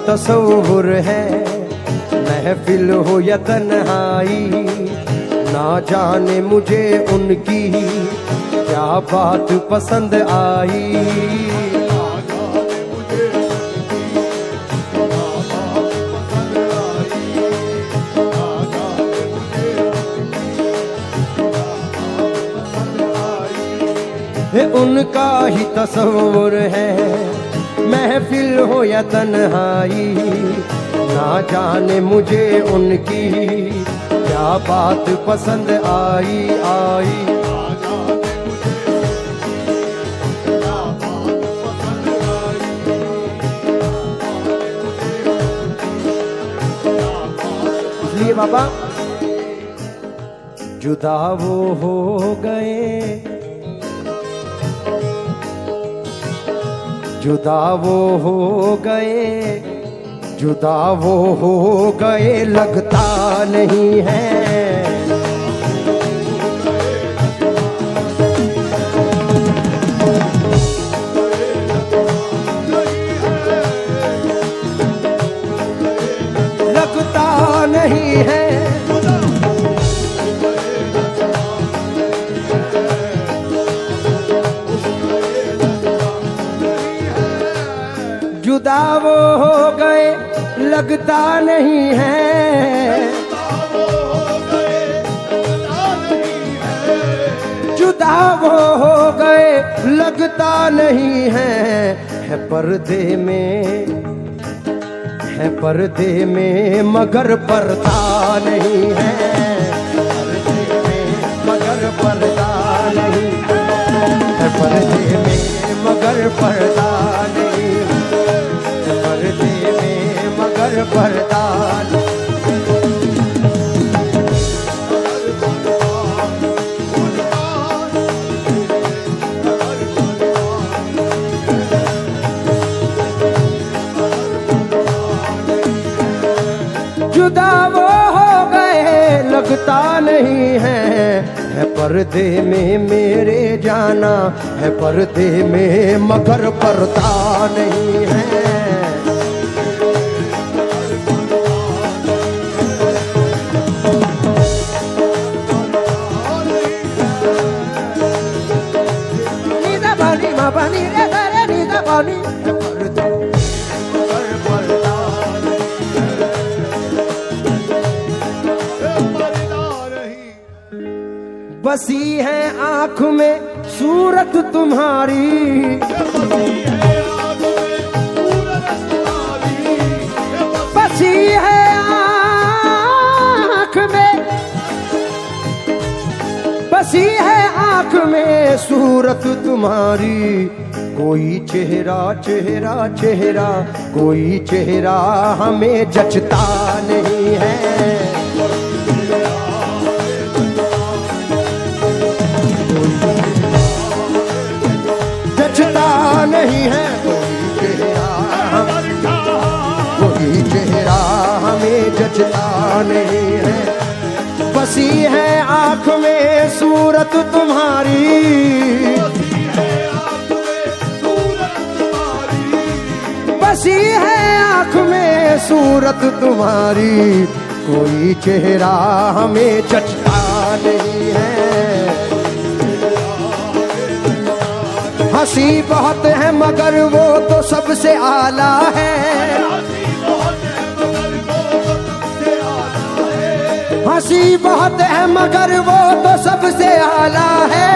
तसव्वुर है, महफिल हो या तन्हाई, ना जाने मुझे उनकी क्या बात पसंद आई। उनका ही तसव्वुर है, महफिल हो या तन्हाई, ना जाने मुझे उनकी क्या बात पसंद आई आई। इसलिए बाबा जुदा वो हो गए, जुदा वो हो गए, जुदा वो हो गए, लगता नहीं है। लगता नहीं है, जुदा वो हो गए, लगता नहीं है। जुदा वो हो गए, लगता नहीं है पर्दे में, है पर्दे में मगर पर्दा नहीं है। पर्दे में मगर पर्दा नहीं है, पर्दे में मगर पर्दा नहीं, पर्दे में मगर पर्दा। जुदा वो हो गए, लगता नहीं है पर्दे में मेरे जाना, है पर्दे में मगर पर्दा नहीं है। बनी रे करे नीदा बनी, बसी है आँख में सूरत तुम्हारी, बसी है आँख में, बसी है आँख में सूरत तुम्हारी। कोई चेहरा चेहरा चेहरा, कोई चेहरा हमें जचता नहीं है। जचता नहीं है कोई चेहरा, कोई चेहरा हमें जचता नहीं है। बसी है आँख में सूरत तुम्हारी, बसी है आँख में सूरत तुम्हारी। कोई चेहरा हमें जचता नहीं है। हंसी बहुत है मगर वो तो सबसे आला है, हंसी बहुत है मगर वो तो सबसे आला है।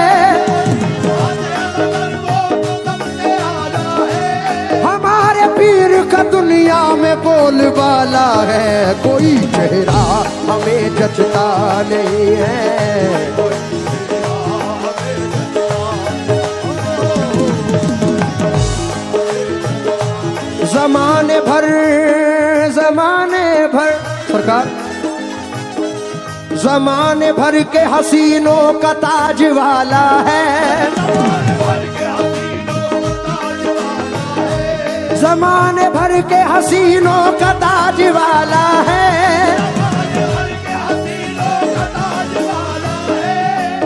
हमारे पीर का दुनिया में बोलबाला है, कोई चेहरा हमें जचता नहीं है। जमाने भर सरकार, जमाने भर के हसीनों का ताज वाला है, जमाने भर के हसीनों का ताज वाला है।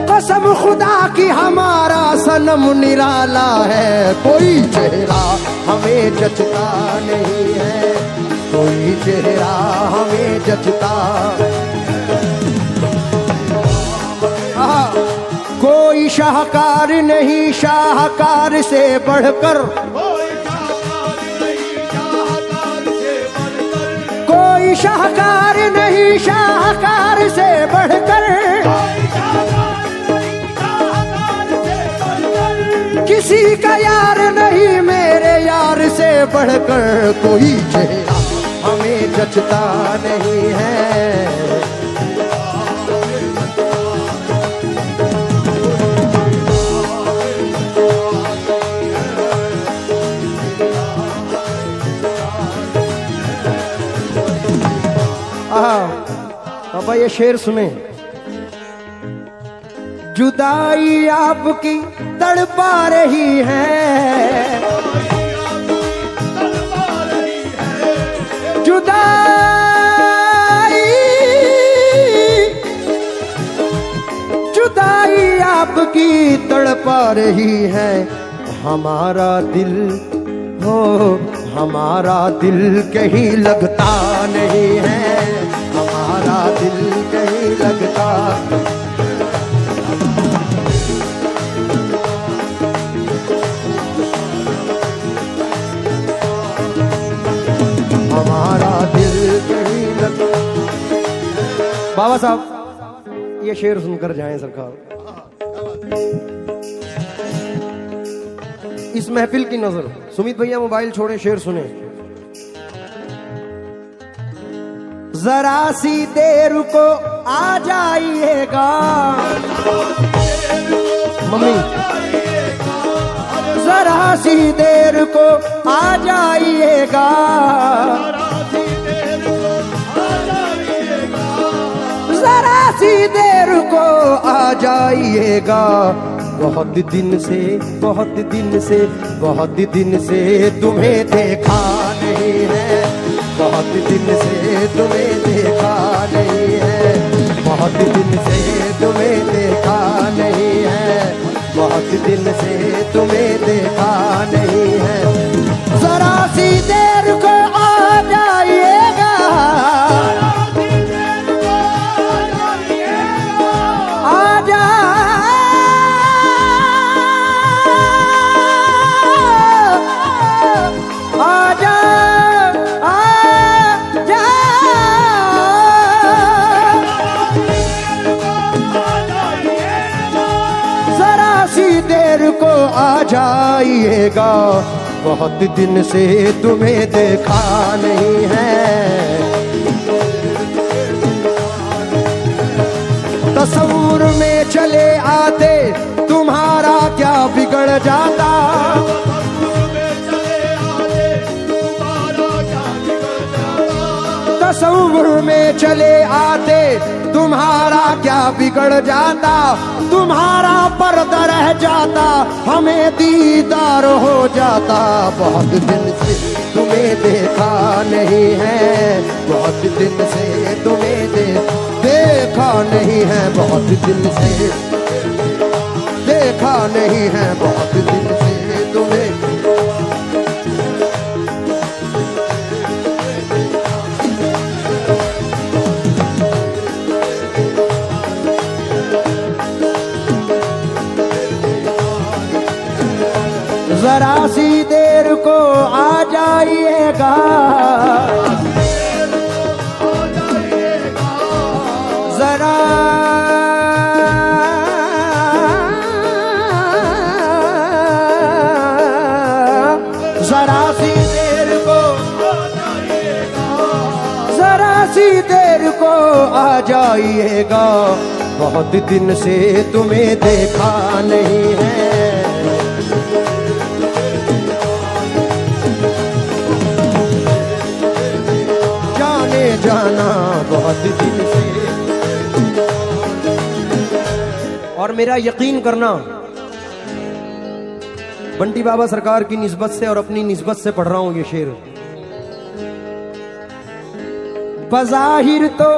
कसम खुदा की हमारा सनम निराला है, कोई चेहरा हमें जचता नहीं है। कोई चेहरा हमें जचता। कोई शाहकार नहीं शाहकार से बढ़कर, कोई शाहकार नहीं शाहकार से बढ़कर, किसी का यार नहीं मेरे यार से बढ़कर, कोई चेहरा हमें जचता नहीं है। पापा ये शेर सुने। जुदाई आपकी तड़पा रही है, जुदाई जुदाई आपकी तड़पा रही है। हमारा दिल हो हमारा दिल कहीं लगता नहीं है, हमारा दिल कहीं लगता। हमारा दिल कहीं लगता। बाबा साहब ये शेर सुनकर जाएं सरकार। इस महफिल की नजर। सुमित भैया मोबाइल छोड़े, शेर सुने। जरा सी देर को आ जाइएगा मम्मी, जरा सी देर को आ जाइएगा, जरा सी देर को आ जाइएगा। बहुत दिन से बहुत दिन से बहुत दिन से तुम्हें देखा नहीं है, बहुत दिन से तुम्हें देखा नहीं है, बहुत दिन से तुम्हें देखा नहीं है, बहुत दिन से तुम्हें देखा नहीं है। जरा सी देर को आ जाइएगा, आ जा को आ जाइएगा। बहुत दिन से तुम्हें देखा नहीं है। तस्वीर में चले आते तुम्हारा क्या बिगड़ जाता, तस्वीर में चले आते तुम्हारा क्या बिगड़ जाता, तुम्हारा पर्दा रह जाता हमें दीदार हो जाता। बहुत दिन से तुम्हें देखा नहीं है, बहुत दिन से तुम्हें देखा नहीं है, बहुत दिन से देखा नहीं है, बहुत दिन से तुम्हें। जरा सी देर को आ जाइएगा, जरा जरा सी देर को, जरा सी देर को आ जाइएगा। बहुत दिन से तुम्हें देखा नहीं है, जाना बहुत दिन से। और मेरा यकीन करना, बंटी बाबा सरकार की निस्बत से और अपनी निस्बत से पढ़ रहा हूं ये शेर। बज़ाहिर तो